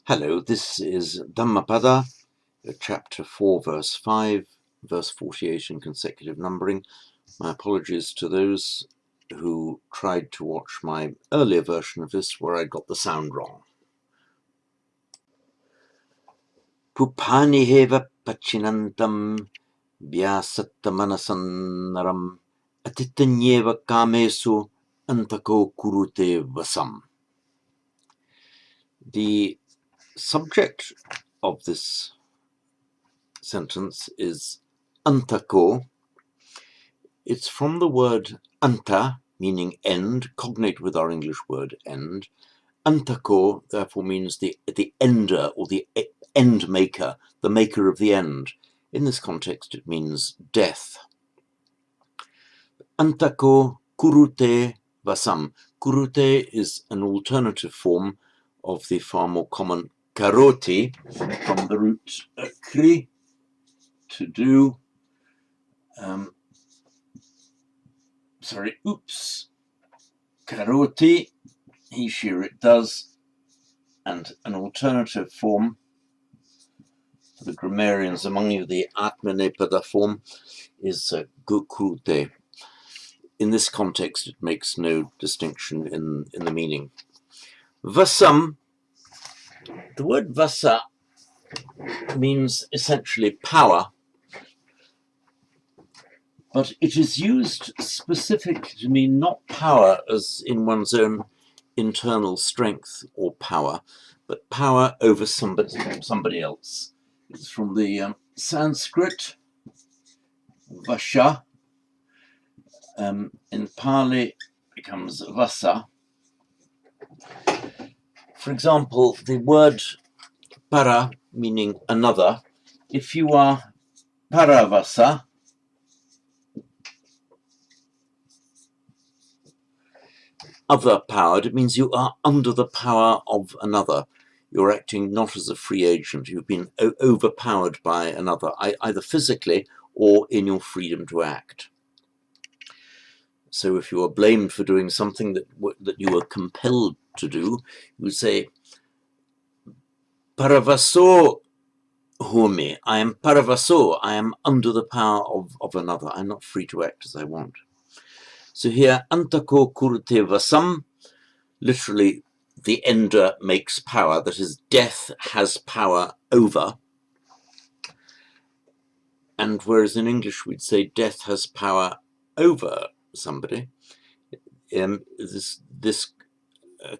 Hello, this is Dhammapada, Chapter 4, verse 5, verse 48 in consecutive numbering. My apologies to those who tried to watch my earlier version of this where I got the sound wrong. Pupani heva pachinantam vyasattamanasannaram atitanyeva kamesu antako kurute vasam. The subject of this sentence is antako. It's from the word anta, meaning end, cognate with our English word end. Antako therefore means the ender or the end maker, the maker of the end. In this context it means death. Antako kurute vasam. Kurute is an alternative form of the far more common karoti, from the root kri, to do. Karoti, he, she, it does, and an alternative form for the grammarians among you, the Atmanepada form, is gukrute. In this context, it makes no distinction in the meaning. Vasam, the word vasa means essentially power, but it is used specifically to mean not power as in one's own internal strength or power, but power over somebody else. It's from the Sanskrit vasha. In Pali becomes vasa. For example, the word para, meaning another, if you are paravasa, other-powered, it means you are under the power of another. You're acting not as a free agent. You've been overpowered by another, either physically or in your freedom to act. So if you are blamed for doing something that you were compelled to do, you would say, paravaso home, I am paravaso, I am under the power of another. I'm not free to act as I want. So here, antako kurute vasam, literally, the ender makes power, that is, death has power over. And whereas in English we'd say death has power over somebody, this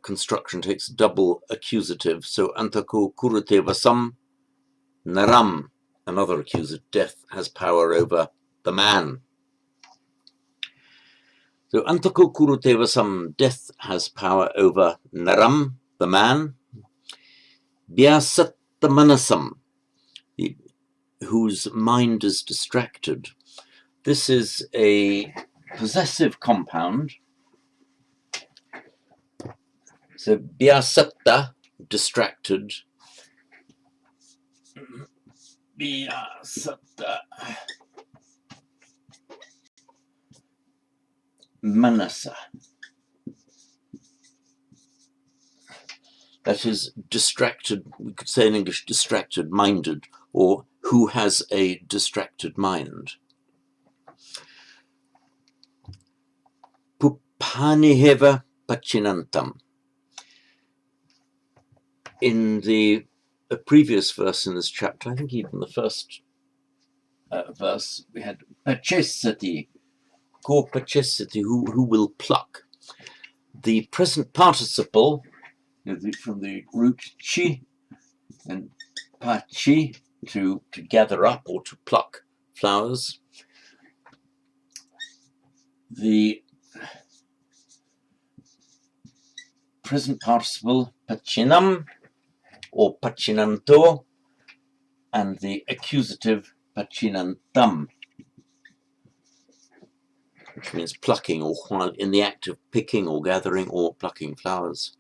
construction takes double accusative. So antako kurute vasam naram, another accusative, death has power over the man. So antako kurute vasam, death has power over naram, the man. Vyasattamanasam, whose mind is distracted. This is a possessive compound. So vyasatta, distracted. Vyasatta manasa. That is distracted, we could say in English, distracted-minded, or who has a distracted mind. Pupaniheva pachinantam. In the previous verse in this chapter, I think even the first verse, we had pachesati, ko pachesati, who will pluck. The present participle, from the root chi and pachi, to gather up or to pluck flowers. The present participle pachinam or pachinanto, and the accusative pachinantam, which means plucking, or while in the act of picking or gathering or plucking flowers.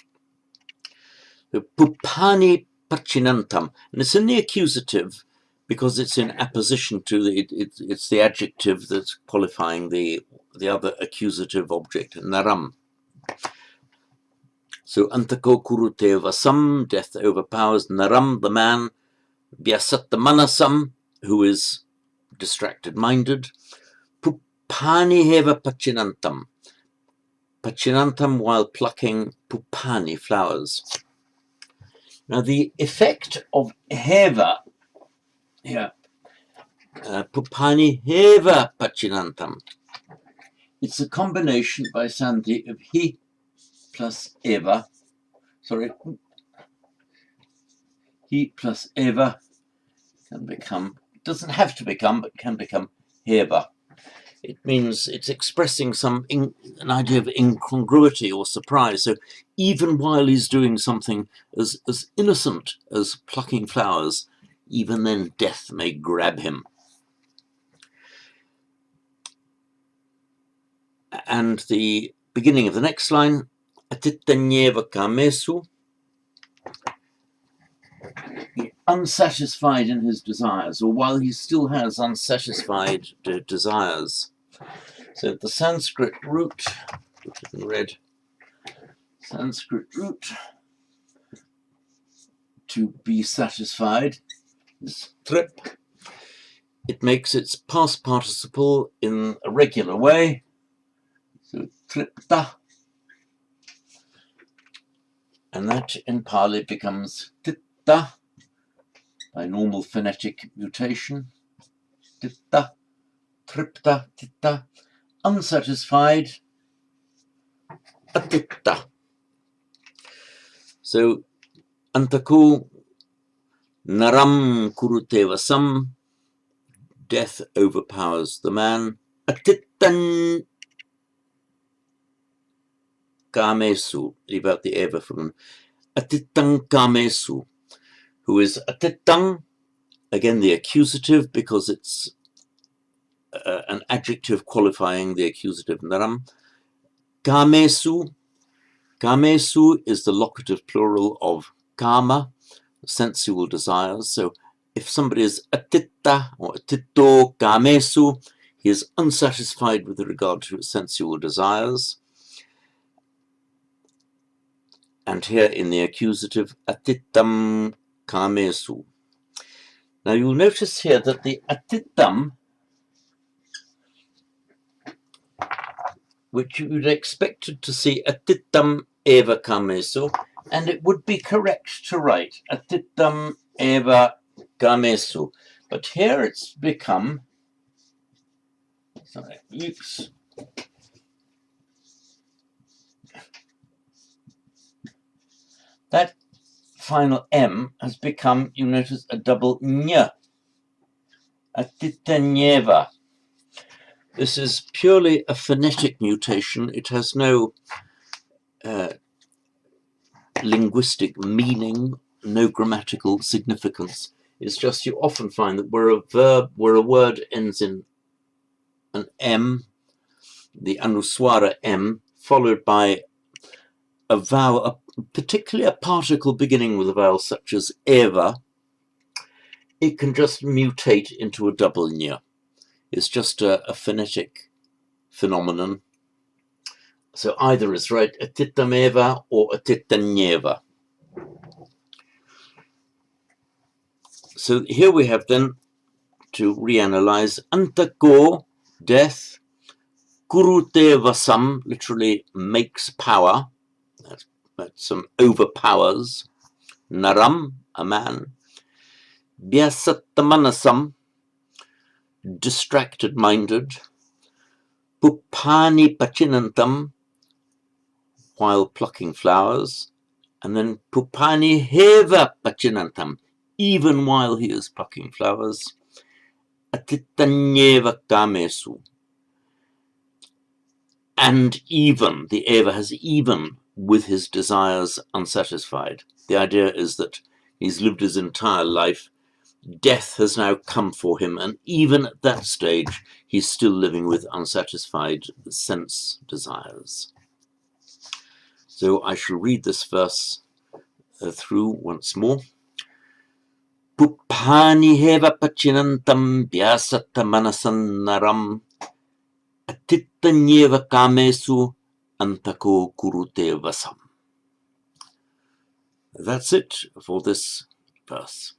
So pupani pachinantam, and it's in the accusative because it's in apposition to it's the adjective that's qualifying the other accusative object, naram. So antako kurute vasam, death overpowers naram, the man, bhyasatta manasam, who is distracted-minded, pupani heva pachinantam, pachinantam while plucking pupani, flowers. Now the effect of heva here, pupani heva pachinantam, it's a combination by Sandhi of he plus eva, he plus eva can become, it doesn't have to become, but can become heva. It means it's expressing an idea of incongruity or surprise. So even while he's doing something as innocent as plucking flowers, even then death may grab him. And the beginning of the next line, atitanyeva kamesu, unsatisfied in his desires, or while he still has unsatisfied desires. So the Sanskrit root, which is in red, Sanskrit root to be satisfied is trip. It makes its past participle in a regular way. So tripta. And that in Pali becomes titta by normal phonetic mutation. Titta, tripta, titta. Unsatisfied, atitta. So antaku naram kurute vasam, death overpowers the man. Atittan kamesu, leave out the eva from them. Atittan kamesu, who is atittan, again the accusative because it's an adjective qualifying the accusative naram. Kamesu, kamesu is the locative plural of kama, sensual desires. So if somebody is atitta or atitto kamesu, he is unsatisfied with regard to sensual desires. And here in the accusative, atittam kamesu. Now you'll notice here that the atittam, which you would expected to see atittam eva kamesu, and it would be correct to write atittam eva kamesu. But here it's become, sorry, oops. That final M has become, you notice, a double nya. Atitanyeva. This is purely a phonetic mutation. It has no linguistic meaning, no grammatical significance. It's just you often find that where a word ends in an M, the anuswara M, followed by a vowel, particularly a particle beginning with a vowel such as eva, it can just mutate into a double nya. It's just a phonetic phenomenon. So either is right, atittameva or atitanyeva. So here we have then, to reanalyze, antako, death, kurute vasam, literally makes power, that's some overpowers, naram, a man, bhyasattamanasam, distracted-minded, pupani pachinantam, while plucking flowers, and then pupani heva pachinantam, even while he is plucking flowers, atitanyeva kamesu, and even, the eva has even with his desires unsatisfied. The idea is that he's lived his entire life, death has now come for him, and even at that stage he's still living with unsatisfied sense desires. So I shall read this verse through once more. Pupani heva pachinantam bhyasatta manasannaram atitanyeva kamesu antako kurute vasam. That's it for this verse.